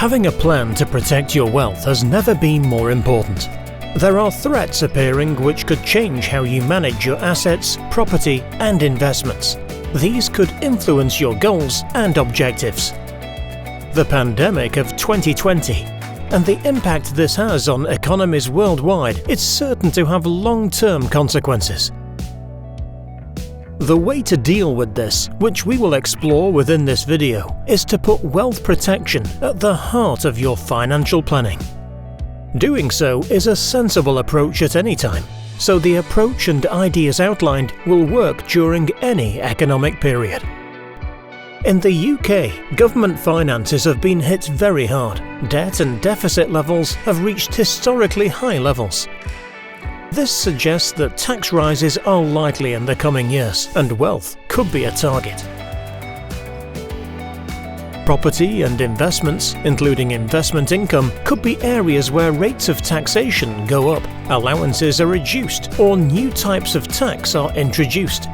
Having a plan to protect your wealth has never been more important. There are threats appearing which could change how you manage your assets, property, and investments. These could influence your goals and objectives. The pandemic of 2020 and the impact this has on economies worldwide is certain to have long-term consequences. The way to deal with this, which we will explore within this video, is to put wealth protection at the heart of your financial planning. Doing so is a sensible approach at any time, so the approach and ideas outlined will work during any economic period. In the UK, government finances have been hit very hard. Debt and deficit levels have reached historically high levels. This suggests that tax rises are likely in the coming years, and wealth could be a target. Property and investments, including investment income, could be areas where rates of taxation go up, allowances are reduced, or new types of tax are introduced.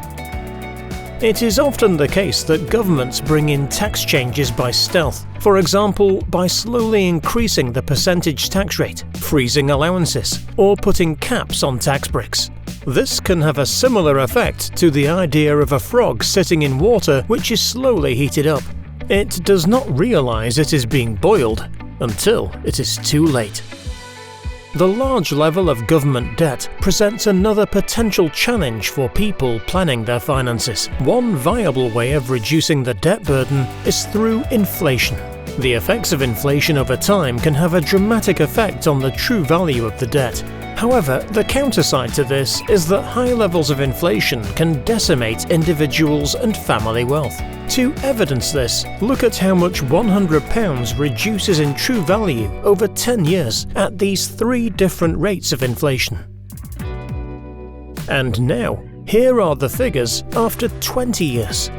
It is often the case that governments bring in tax changes by stealth, for example by slowly increasing the percentage tax rate, freezing allowances, or putting caps on tax breaks. This can have a similar effect to the idea of a frog sitting in water which is slowly heated up. It does not realize it is being boiled until it is too late. The large level of government debt presents another potential challenge for people planning their finances. One viable way of reducing the debt burden is through inflation. The effects of inflation over time can have a dramatic effect on the true value of the debt. However, the counterside to this is that high levels of inflation can decimate individuals' and family wealth. To evidence this, look at how much £100 reduces in true value over 10 years at these 3 different rates of inflation. And now, here are the figures after 20 years.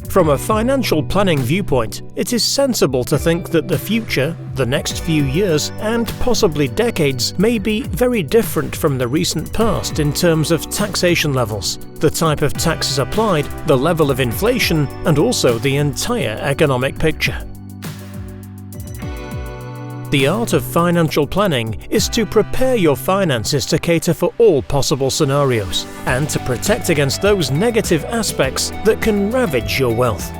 From a financial planning viewpoint, it is sensible to think that the future, the next few years, and possibly decades may be very different from the recent past in terms of taxation levels, the type of taxes applied, the level of inflation, and also the entire economic picture. The art of financial planning is to prepare your finances to cater for all possible scenarios and to protect against those negative aspects that can ravage your wealth.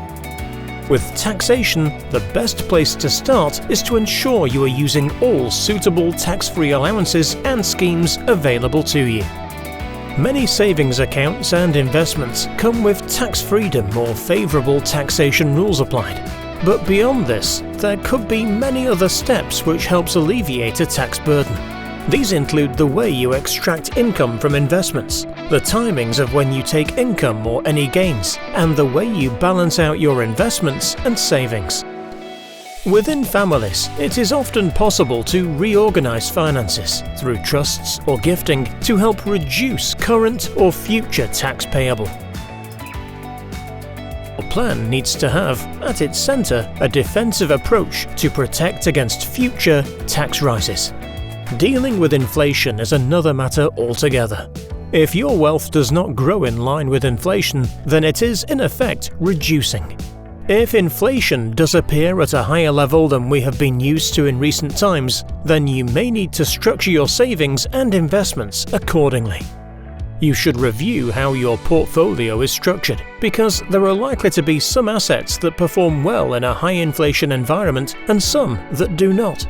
With taxation, the best place to start is to ensure you are using all suitable tax-free allowances and schemes available to you. Many savings accounts and investments come with tax freedom or favourable taxation rules applied. But beyond this, there could be many other steps which helps alleviate a tax burden. These include the way you extract income from investments, the timings of when you take income or any gains, and the way you balance out your investments and savings. Within families, it is often possible to reorganize finances through trusts or gifting to help reduce current or future tax payable. A plan needs to have, at its center, a defensive approach to protect against future tax rises. Dealing with inflation is another matter altogether. If your wealth does not grow in line with inflation, then it is in effect reducing. If inflation does appear at a higher level than we have been used to in recent times, then you may need to structure your savings and investments accordingly. You should review how your portfolio is structured, because there are likely to be some assets that perform well in a high inflation environment and some that do not.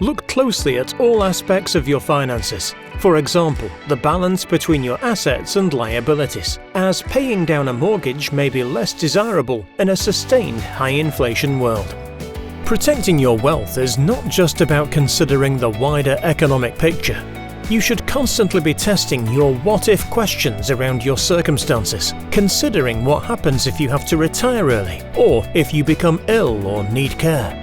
Look closely at all aspects of your finances. For example, the balance between your assets and liabilities, as paying down a mortgage may be less desirable in a sustained high inflation world. Protecting your wealth is not just about considering the wider economic picture. You should constantly be testing your what-if questions around your circumstances, considering what happens if you have to retire early, or if you become ill or need care.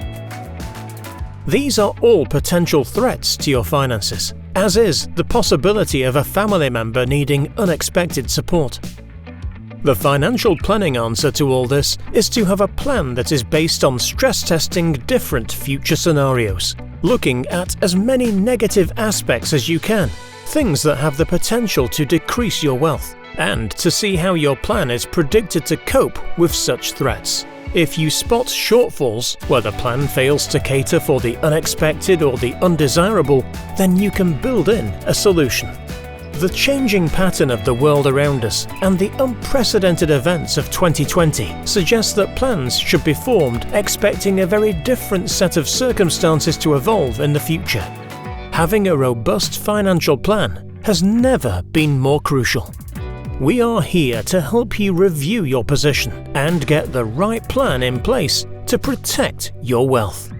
These are all potential threats to your finances, as is the possibility of a family member needing unexpected support. The financial planning answer to all this is to have a plan that is based on stress testing different future scenarios, looking at as many negative aspects as you can, things that have the potential to decrease your wealth, and to see how your plan is predicted to cope with such threats. If you spot shortfalls where the plan fails to cater for the unexpected or the undesirable, then you can build in a solution. The changing pattern of the world around us and the unprecedented events of 2020 suggest that plans should be formed expecting a very different set of circumstances to evolve in the future. Having a robust financial plan has never been more crucial. We are here to help you review your position and get the right plan in place to protect your wealth.